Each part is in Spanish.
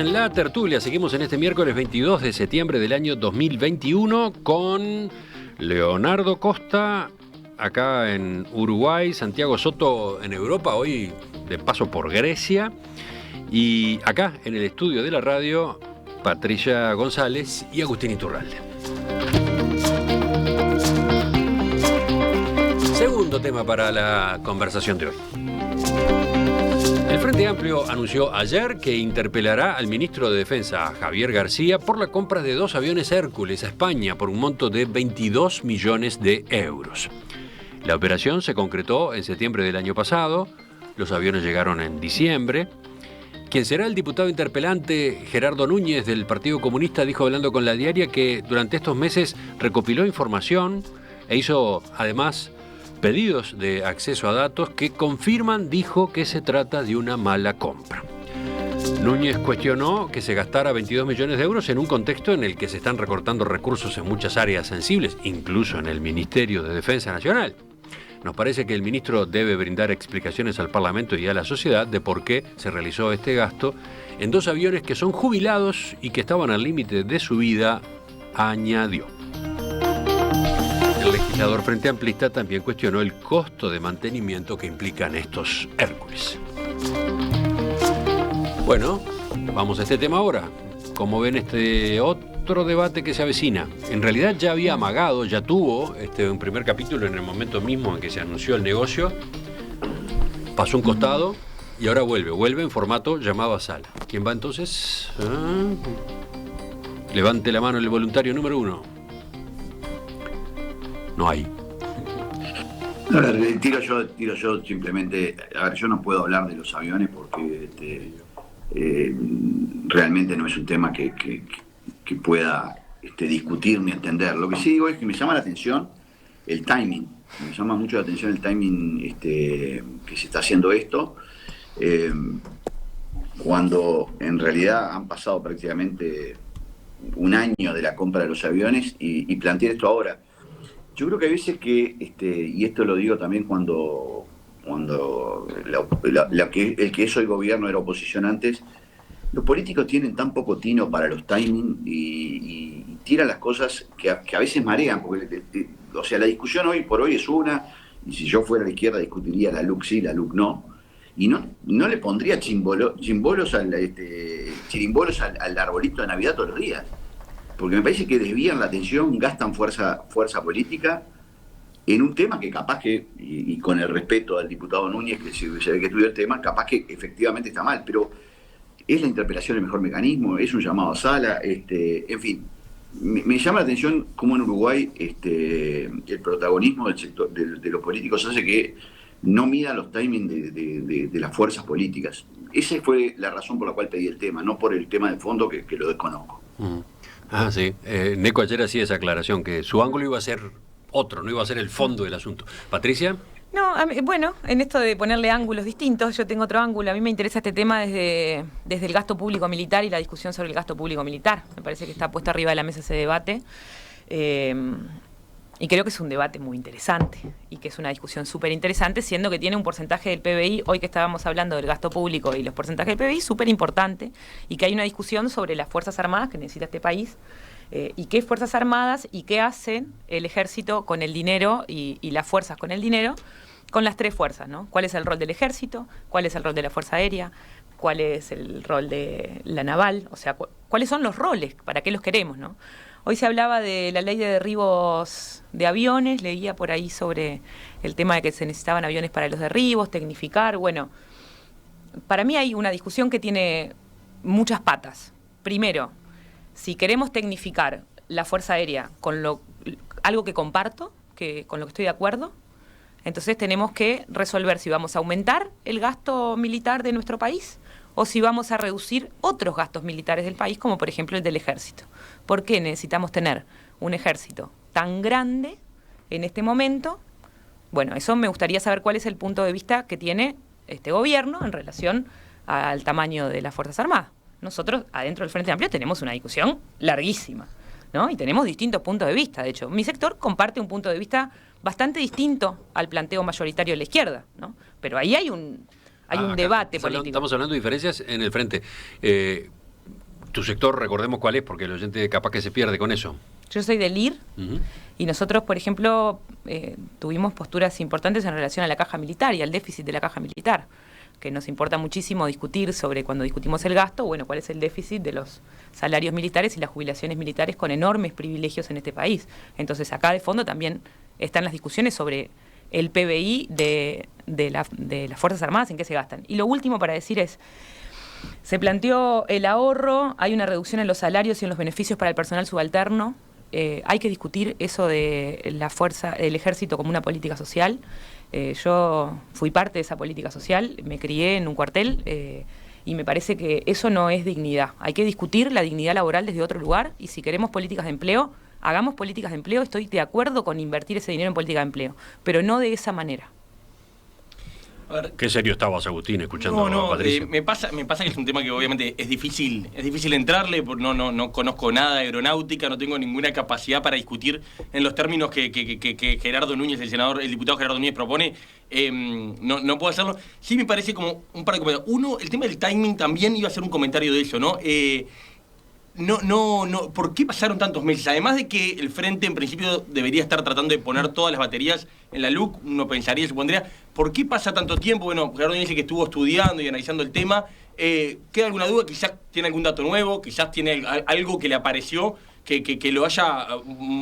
en La Tertulia. Seguimos en este miércoles 22 de septiembre del año 2021 con Leonardo Costa acá en Uruguay, Santiago Soto en Europa, hoy de paso por Grecia, y acá en el estudio de la radio, Patricia González y Agustín Iturralde. Segundo tema para la conversación de hoy. El Frente Amplio anunció ayer que interpelará al ministro de Defensa, Javier García, por la compra de 2 aviones Hércules a España por un monto de 22 millones de euros. La operación se concretó en septiembre del año pasado, los aviones llegaron en diciembre. Quien será el diputado interpelante, Gerardo Núñez, del Partido Comunista, dijo hablando con La Diaria que durante estos meses recopiló información e hizo además pedidos de acceso a datos que confirman, dijo, que se trata de una mala compra. Núñez cuestionó que se gastara 22 millones de euros en un contexto en el que se están recortando recursos en muchas áreas sensibles, incluso en el Ministerio de Defensa Nacional. Nos parece que el ministro debe brindar explicaciones al Parlamento y a la sociedad de por qué se realizó este gasto en 2 aviones que son jubilados y que estaban al límite de su vida, añadió. El legislador Frente Amplista también cuestionó el costo de mantenimiento que implican estos Hércules. Bueno, vamos a este tema ahora. ¿Cómo ven este otro debate que se avecina? En realidad ya había amagado, ya tuvo un primer capítulo en el momento mismo en que se anunció el negocio. Pasó un costado y ahora vuelve en formato llamado a sala. ¿Quién va entonces? Levante la mano el voluntario número 1. No hay. A ver, tiro yo simplemente. A ver, yo no puedo hablar de los aviones porque realmente no es un tema que pueda discutir ni entender. Lo que sí digo es que me llama la atención el timing. Me llama mucho la atención el timing que se está haciendo esto, cuando en realidad han pasado prácticamente un año de la compra de los aviones y plantear esto ahora. Yo creo que hay veces que, y esto lo digo también cuando el que es hoy gobierno era oposición antes, los políticos tienen tan poco tino para los timing y tiran las cosas que a veces marean, porque o sea, la discusión hoy por hoy es una, y si yo fuera a la izquierda discutiría la LUC sí, la LUC no, y no le pondría chirimbolos al arbolito de Navidad todos los días. Porque me parece que desvían la atención, gastan fuerza política en un tema que capaz que, y con el respeto al diputado Núñez, que se ve que estudió el tema, capaz que efectivamente está mal, pero ¿es la interpelación el mejor mecanismo? ¿Es un llamado a sala? En fin, me llama la atención cómo en Uruguay el protagonismo del sector de los políticos hace que no midan los timings de las fuerzas políticas. Esa fue la razón por la cual pedí el tema, no por el tema de fondo que lo desconozco. Sí. Neco ayer hacía esa aclaración, que su ángulo iba a ser otro, no iba a ser el fondo del asunto. ¿Patricia? No, bueno, en esto de ponerle ángulos distintos, yo tengo otro ángulo. A mí me interesa este tema desde el gasto público militar y la discusión sobre el gasto público militar. Me parece que está puesto arriba de la mesa ese debate. Y creo que es un debate muy interesante y que es una discusión súper interesante, siendo que tiene un porcentaje del PBI, hoy que estábamos hablando del gasto público y los porcentajes del PBI, súper importante, y que hay una discusión sobre las Fuerzas Armadas que necesita este país, y qué Fuerzas Armadas y qué hacen el Ejército con el dinero y las fuerzas con el dinero, con las 3 fuerzas, ¿no? ¿Cuál es el rol del Ejército? ¿Cuál es el rol de la Fuerza Aérea? ¿Cuál es el rol de la Naval? O sea, ¿cuáles son los roles? ¿Para qué los queremos, no? Hoy se hablaba de la ley de derribos de aviones, leía por ahí sobre el tema de que se necesitaban aviones para los derribos, tecnificar. Bueno, para mí hay una discusión que tiene muchas patas. Primero, si queremos tecnificar la Fuerza Aérea con algo que comparto, con lo que estoy de acuerdo, entonces tenemos que resolver si vamos a aumentar el gasto militar de nuestro país o si vamos a reducir otros gastos militares del país, como por ejemplo el del Ejército. ¿Por qué necesitamos tener un ejército tan grande en este momento? Bueno, eso me gustaría saber cuál es el punto de vista que tiene este gobierno en relación al tamaño de las Fuerzas Armadas. Nosotros, adentro del Frente Amplio, tenemos una discusión larguísima, ¿no? Y tenemos distintos puntos de vista. De hecho, mi sector comparte un punto de vista bastante distinto al planteo mayoritario de la izquierda, ¿no? Pero ahí hay un debate político. Estamos hablando de diferencias en el frente. Tu sector, recordemos cuál es, porque el oyente capaz que se pierde con eso. Yo soy del IR y nosotros, por ejemplo, tuvimos posturas importantes en relación a la caja militar y al déficit de la caja militar, que nos importa muchísimo discutir sobre cuando discutimos el gasto, bueno, cuál es el déficit de los salarios militares y las jubilaciones militares con enormes privilegios en este país. Entonces acá de fondo también están las discusiones sobre el PBI de las Fuerzas Armadas, en qué se gastan. Y lo último para decir es, se planteó el ahorro, hay una reducción en los salarios y en los beneficios para el personal subalterno. Hay que discutir eso de la fuerza, el ejército como una política social. Yo fui parte de esa política social, me crié en un cuartel y me parece que eso no es dignidad. Hay que discutir la dignidad laboral desde otro lugar y si queremos políticas de empleo, hagamos políticas de empleo. Estoy de acuerdo con invertir ese dinero en política de empleo, pero no de esa manera. Qué serio estabas, Agustín, escuchando a Patricia. Me pasa que es un tema que obviamente es difícil entrarle, porque no conozco nada de aeronáutica, no tengo ninguna capacidad para discutir en los términos que Gerardo Núñez, el diputado Gerardo Núñez propone. No puedo hacerlo. Sí me parece como un par de comentarios. Uno, el tema del timing también iba a ser un comentario de eso, ¿no? ¿Por qué pasaron tantos meses? Además de que el Frente en principio debería estar tratando de poner todas las baterías en la LUC, uno pensaría, supondría, ¿por qué pasa tanto tiempo? Bueno, Gerardo dice que estuvo estudiando y analizando el tema. ¿Queda alguna duda? Quizás tiene algún dato nuevo, quizás tiene algo que le apareció que lo haya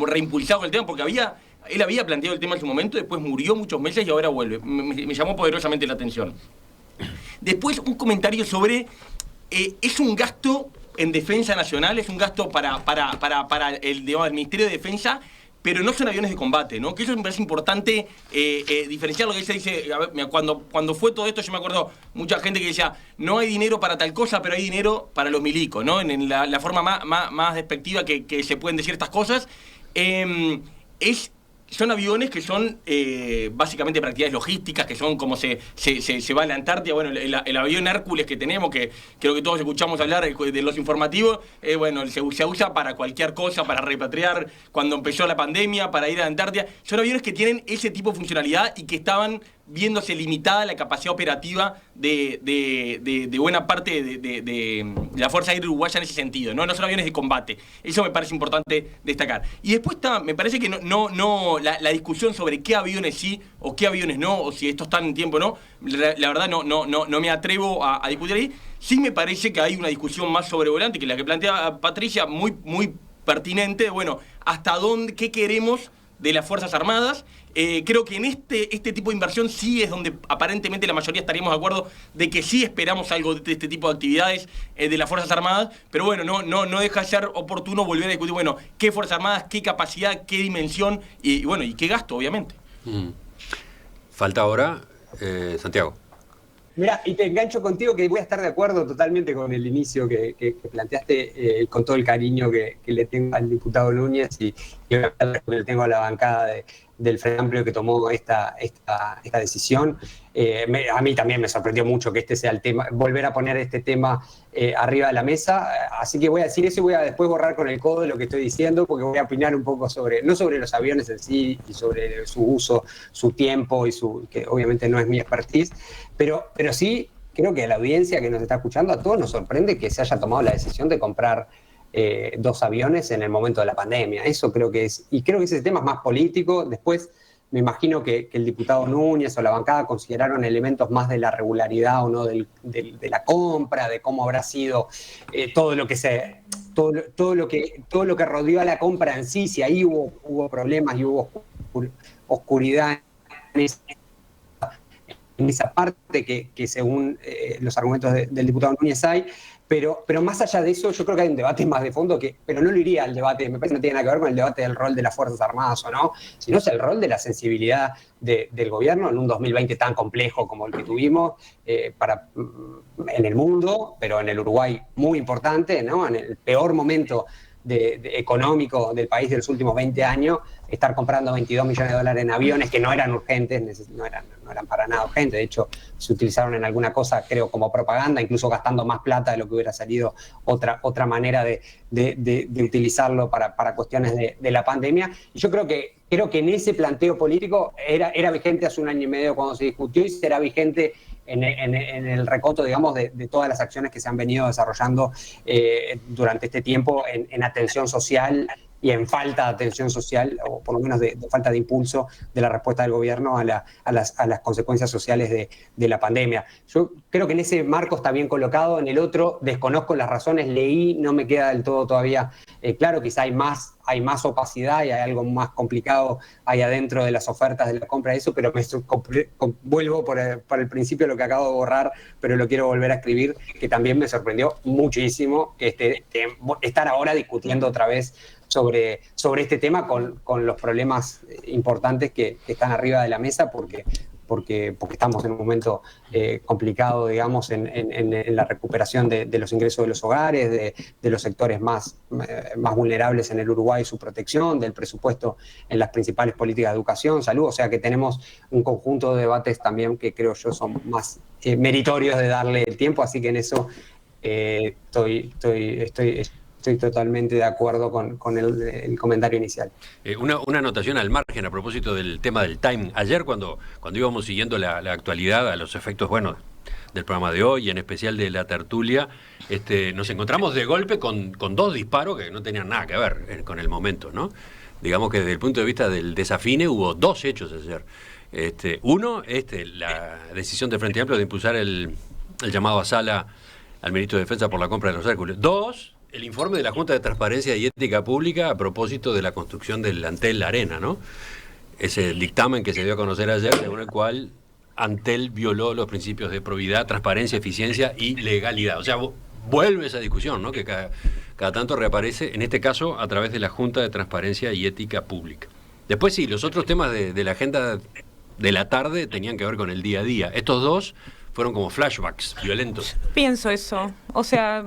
reimpulsado el tema, porque él había planteado el tema en su momento, después murió muchos meses y ahora vuelve. Me llamó poderosamente la atención. Después, un comentario sobre, es un gasto en defensa nacional, es un gasto para el Ministerio de Defensa, pero no son aviones de combate, ¿no? Que eso me parece importante diferenciar lo que se dice. A ver, cuando fue todo esto, yo me acuerdo mucha gente que decía, no hay dinero para tal cosa, pero hay dinero para los milicos, ¿no? En la forma más despectiva que se pueden decir estas cosas. Son aviones que son básicamente para actividades logísticas, que son como se va a la Antártida. Bueno, el avión Hércules que tenemos, que creo que todos escuchamos hablar de los informativos, bueno, se usa para cualquier cosa, para repatriar cuando empezó la pandemia, para ir a la Antártida. Son aviones que tienen ese tipo de funcionalidad y que estaban viéndose limitada la capacidad operativa de buena parte de la Fuerza Aérea Uruguaya en ese sentido, ¿no? No son aviones de combate. Eso me parece importante destacar. Y después me parece que la discusión sobre qué aviones sí o qué aviones no, o si estos están en tiempo o no, la verdad no me atrevo a discutir ahí. Sí me parece que hay una discusión más sobrevolante que la que plantea Patricia, muy, muy pertinente. Bueno, ¿hasta dónde, qué queremos de las Fuerzas Armadas? Creo que en este tipo de inversión sí es donde aparentemente la mayoría estaríamos de acuerdo de que sí esperamos algo de este tipo de actividades de las Fuerzas Armadas, pero bueno, no deja de ser oportuno volver a discutir, bueno, qué Fuerzas Armadas, qué capacidad, qué dimensión y bueno, y qué gasto, obviamente. Falta ahora Santiago. Mira, y te engancho contigo que voy a estar de acuerdo totalmente con el inicio que planteaste, con todo el cariño que le tengo al diputado Núñez y que le tengo a la bancada del Frente Amplio que tomó esta decisión. A mí también me sorprendió mucho que este sea el tema, volver a poner este tema arriba de la mesa, así que voy a decir eso y voy a después borrar con el codo lo que estoy diciendo, porque voy a opinar un poco no sobre los aviones en sí y sobre su uso, su tiempo que obviamente no es mi expertise, pero sí creo que a la audiencia que nos está escuchando, a todos nos sorprende que se haya tomado la decisión de comprar 2 aviones en el momento de la pandemia. Eso creo que es, y creo que ese tema es más político. Después me imagino que el diputado Núñez o la bancada consideraron elementos más de la regularidad o no de la compra, de cómo habrá sido todo lo que rodeó a la compra en sí, si ahí hubo problemas y hubo oscuridad en esa parte que según los argumentos del diputado Núñez hay. Pero más allá de eso, yo creo que hay un debate más de fondo, pero no lo iría al debate, me parece que no tiene nada que ver con el debate del rol de las Fuerzas Armadas o no, sino es el rol de la sensibilidad del gobierno en un 2020 tan complejo como el que tuvimos en el mundo, pero en el Uruguay muy importante, ¿no? En el peor momento económico del país de los últimos 20 años, estar comprando $22 millones en aviones que no eran urgentes, no eran para nada urgentes, de hecho se utilizaron en alguna cosa, creo, como propaganda, incluso gastando más plata de lo que hubiera salido otra manera de utilizarlo para cuestiones de la pandemia. Y yo creo que en ese planteo político era vigente hace 1 año y medio cuando se discutió y será vigente en el recoto, digamos, de todas las acciones que se han venido desarrollando durante este tiempo en atención social y en falta de atención social, o por lo menos de falta de impulso de la respuesta del gobierno a las consecuencias sociales de la pandemia. Yo creo que en ese marco está bien colocado, en el otro desconozco las razones, leí, no me queda del todo todavía claro, quizá hay más opacidad y hay algo más complicado ahí adentro de las ofertas de la compra de eso, pero vuelvo por el principio lo que acabo de borrar, pero lo quiero volver a escribir, que también me sorprendió muchísimo estar ahora discutiendo otra vez sobre este tema con los problemas importantes que están arriba de la mesa, porque estamos en un momento complicado, digamos, en la recuperación de los ingresos de los hogares, de los sectores más vulnerables en el Uruguay, su protección, del presupuesto en las principales políticas de educación, salud, o sea que tenemos un conjunto de debates también que creo yo son más meritorios de darle el tiempo, así que en eso estoy totalmente de acuerdo con el comentario inicial. Una anotación al margen a propósito del tema del time. Ayer cuando íbamos siguiendo la actualidad, a los efectos del programa de hoy, en especial de la tertulia, nos encontramos de golpe con dos disparos que no tenían nada que ver con el momento, ¿no? Digamos que desde el punto de vista del desafine hubo dos hechos ayer. Uno, la decisión del Frente Amplio de impulsar el llamado a sala al ministro de Defensa por la compra de los Hércules. Dos, el informe de la Junta de Transparencia y Ética Pública a propósito de la construcción del Antel Arena, ¿no? Ese dictamen que se dio a conocer ayer, según el cual Antel violó los principios de probidad, transparencia, eficiencia y legalidad. O sea, vuelve esa discusión, ¿no? Que cada tanto reaparece, en este caso a través de la Junta de Transparencia y Ética Pública. Después sí, los otros temas de la agenda de la tarde tenían que ver con el día a día. Estos dos fueron como flashbacks violentos. Pienso eso. O sea,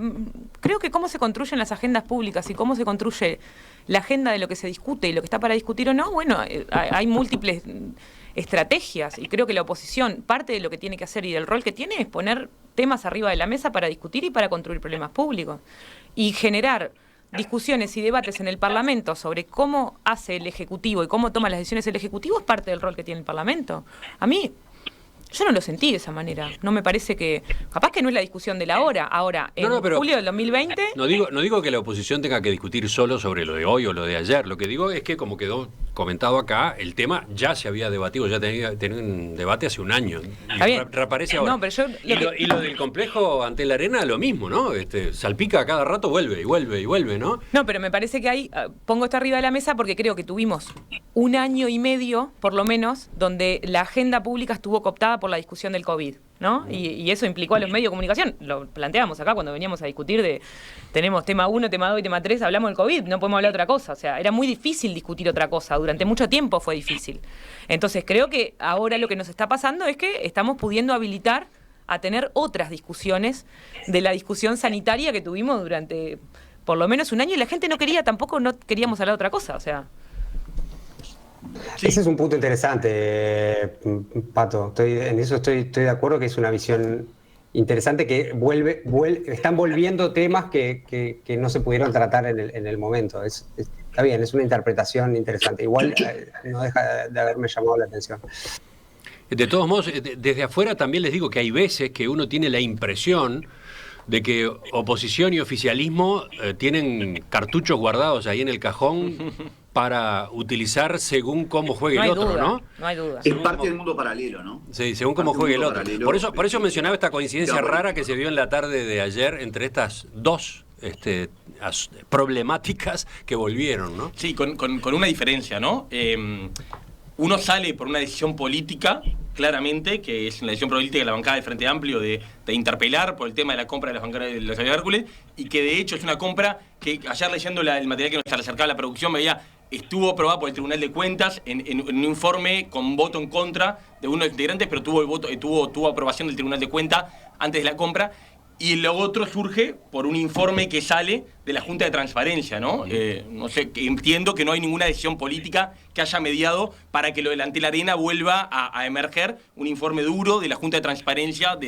creo que cómo se construyen las agendas públicas y cómo se construye la agenda de lo que se discute y lo que está para discutir o no, bueno, hay múltiples estrategias y creo que la oposición, parte de lo que tiene que hacer y del rol que tiene es poner temas arriba de la mesa para discutir y para construir problemas públicos. Y generar discusiones y debates en el Parlamento sobre cómo hace el Ejecutivo y cómo toma las decisiones el Ejecutivo es parte del rol que tiene el Parlamento. A mí, yo no lo sentí de esa manera. No me parece que... Capaz que no es la discusión de la hora. Ahora, en julio del 2020... No digo que la oposición tenga que discutir solo sobre lo de hoy o lo de ayer. Lo que digo es que, como quedó comentado acá, el tema ya se había debatido, ya tenía un debate hace un año. Y reaparece ahora. No, pero yo, y lo del complejo ante la arena, lo mismo, ¿no? Salpica a cada rato, vuelve, ¿no? No, pero me parece que ahí pongo esto arriba de la mesa porque creo que tuvimos 1 año y medio, por lo menos, donde la agenda pública estuvo cooptada por la discusión del COVID, ¿no? Y eso implicó a los medios de comunicación. Lo planteamos acá cuando veníamos a discutir tenemos tema 1, tema 2 y tema 3, hablamos del COVID, no podemos hablar de otra cosa. O sea, era muy difícil discutir otra cosa. Durante mucho tiempo fue difícil. Entonces creo que ahora lo que nos está pasando es que estamos pudiendo habilitar a tener otras discusiones de la discusión sanitaria que tuvimos durante por lo menos 1 año y la gente no queríamos hablar de otra cosa. O sea... Sí. Ese es un punto interesante, Pato. En eso estoy de acuerdo, que es una visión interesante que están volviendo temas que no se pudieron tratar en el momento. Está bien, es una interpretación interesante. Igual no deja de haberme llamado la atención. De todos modos, desde afuera también les digo que hay veces que uno tiene la impresión de que oposición y oficialismo tienen cartuchos guardados ahí en el cajón para utilizar según cómo juegue el otro, ¿no? No hay duda. Es parte del mundo paralelo, ¿no? Sí, según cómo juegue el otro. Por eso mencionaba esta coincidencia rara que se vio en la tarde de ayer entre estas dos problemáticas que volvieron, ¿no? Sí, con una diferencia, ¿no? Uno sale por una decisión política, claramente, que es una decisión política de la bancada del Frente Amplio de interpelar por el tema de la compra de las bancadas de los aviones Hércules, y que de hecho es una compra que ayer leyendo el material que nos acercaba la producción veía estuvo aprobada por el Tribunal de Cuentas en un informe con voto en contra de uno de los integrantes, pero tuvo aprobación del Tribunal de Cuentas antes de la compra. Y lo otro surge por un informe que sale de la Junta de Transparencia, ¿no? No sé, entiendo que no hay ninguna decisión política que haya mediado para que lo del Antel Arena vuelva a emerger un informe duro de la Junta de Transparencia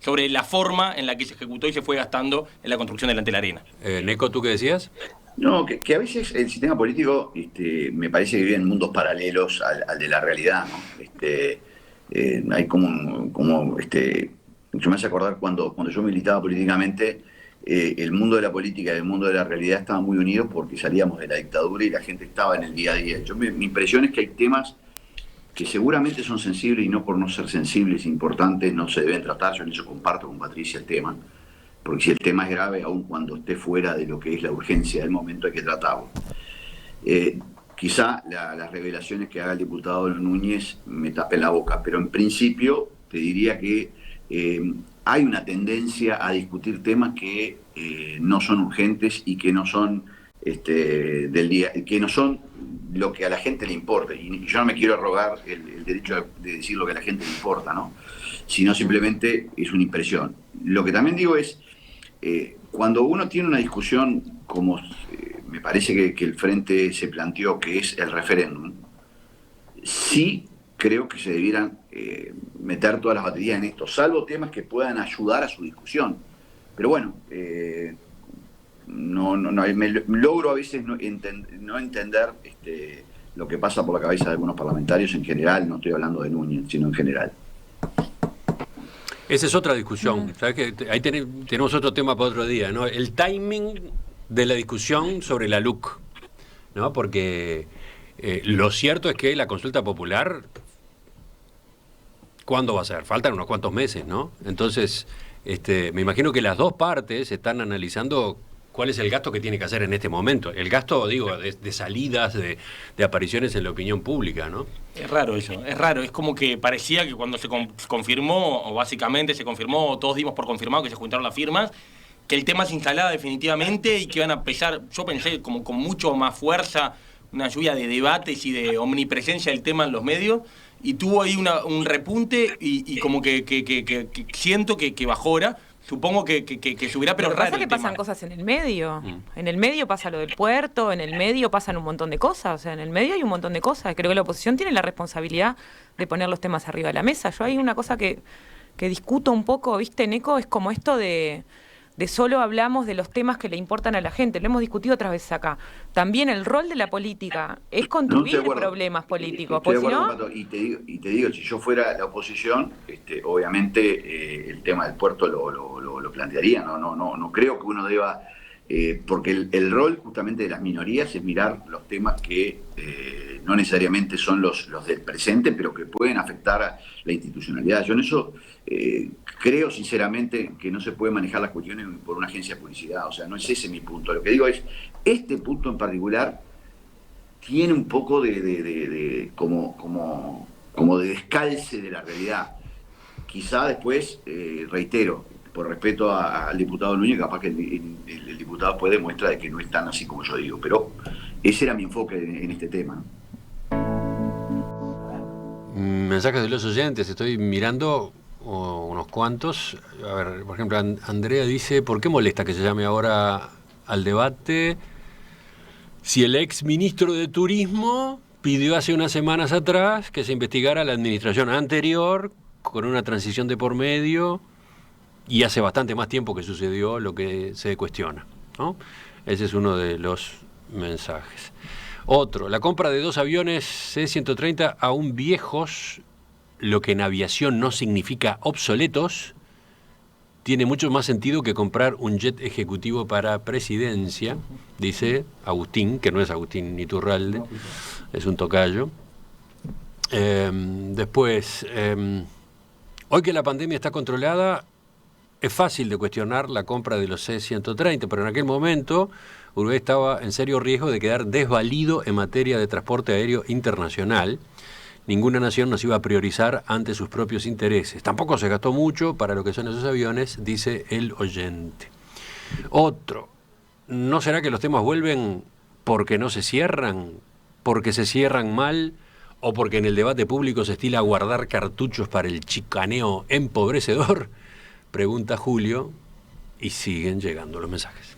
sobre la forma en la que se ejecutó y se fue gastando en la construcción del Antel Arena. Neco, ¿tú qué decías? No, que a veces el sistema político me parece que vive en mundos paralelos al de la realidad, ¿no? Hay yo me hace acordar cuando yo militaba políticamente, el mundo de la política y el mundo de la realidad estaban muy unidos porque salíamos de la dictadura y la gente estaba en el día a día. Mi impresión es que hay temas que seguramente son sensibles y no por no ser sensibles, importantes, no se deben tratar. Yo en eso comparto con Patricia el tema, porque si el tema es grave, aun cuando esté fuera de lo que es la urgencia del momento, hay que tratarlo. Quizá las revelaciones que haga el diputado Núñez me tapen la boca, pero en principio te diría que hay una tendencia a discutir temas que no son urgentes y que no son del día, que no son lo que a la gente le importa. Y yo no me quiero arrogar el derecho de decir lo que a la gente le importa, ¿no? Sino simplemente es una impresión. Lo que también digo es, cuando uno tiene una discusión como me parece que el Frente se planteó, que es el referéndum, sí creo que se debieran meter todas las baterías en esto, salvo temas que puedan ayudar a su discusión. Pero bueno, logro a veces no entender lo que pasa por la cabeza de algunos parlamentarios en general, no estoy hablando de Núñez, sino en general. Esa es otra discusión. ¿Sabes que ahí tenemos otro tema para otro día, ¿no? El timing de la discusión sobre la LUC, ¿no? Porque lo cierto es que la consulta popular, ¿cuándo va a ser? Faltan unos cuantos meses, ¿no? Entonces, me imagino que las dos partes están analizando cuál es el gasto que tiene que hacer en este momento. El gasto, digo, de salidas, de apariciones en la opinión pública, ¿no? Es raro eso, es raro. Es como que parecía que cuando se confirmó, o básicamente se confirmó, todos dimos por confirmado que se juntaron las firmas, que el tema se instalaba definitivamente y que iban a empezar, yo pensé, como con mucho más fuerza, una lluvia de debates y de omnipresencia del tema en los medios, y tuvo ahí un repunte y como que siento que bajó ahora. Supongo que subirá, pero lo que raro. pasa es que pasan cosas en el medio. En el medio pasa lo del puerto, en el medio pasan un montón de cosas. O sea, en el medio hay un montón de cosas. Creo que la oposición tiene la responsabilidad de poner los temas arriba de la mesa. Yo hay una cosa que discuto un poco, ¿viste, Neco? Es como esto de solo hablamos de los temas que le importan a la gente. Lo hemos discutido otras veces acá. También el rol de la política es contribuir problemas políticos. Estoy de acuerdo, Pato, y te digo, si yo fuera la oposición, obviamente el tema del puerto lo plantearía. No creo que uno deba, porque el rol justamente de las minorías es mirar los temas que no necesariamente son los del presente, pero que pueden afectar a la institucionalidad. Yo en eso creo sinceramente que no se puede manejar las cuestiones por una agencia de publicidad. O sea, no es ese mi punto. Lo que digo es, este punto en particular tiene un poco como de descalce de la realidad. Quizá después, reitero, por respeto al diputado Núñez, capaz que el diputado puede demostrar de que no es tan así como yo digo, pero ese era mi enfoque en este tema. Mensajes de los oyentes, estoy mirando unos cuantos. A ver, por ejemplo, Andrea dice, ¿por qué molesta que se llame ahora al debate si el ex ministro de Turismo pidió hace unas semanas atrás que se investigara la administración anterior con una transición de por medio y hace bastante más tiempo que sucedió lo que se cuestiona, ¿no? Ese es uno de los mensajes. Otro, la compra de 2 aviones C-130 aún viejos, lo que en aviación no significa obsoletos, tiene mucho más sentido que comprar un jet ejecutivo para presidencia, dice Agustín, que no es Agustín Iturralde, es un tocayo. Después, hoy que la pandemia está controlada, es fácil de cuestionar la compra de los C-130, pero en aquel momento Uruguay estaba en serio riesgo de quedar desvalido en materia de transporte aéreo internacional. Ninguna nación nos iba a priorizar ante sus propios intereses. Tampoco se gastó mucho para lo que son esos aviones, dice el oyente. Otro, ¿no será que los temas vuelven porque no se cierran, porque se cierran mal o porque en el debate público se estila guardar cartuchos para el chicaneo empobrecedor? Pregunta Julio y siguen llegando los mensajes.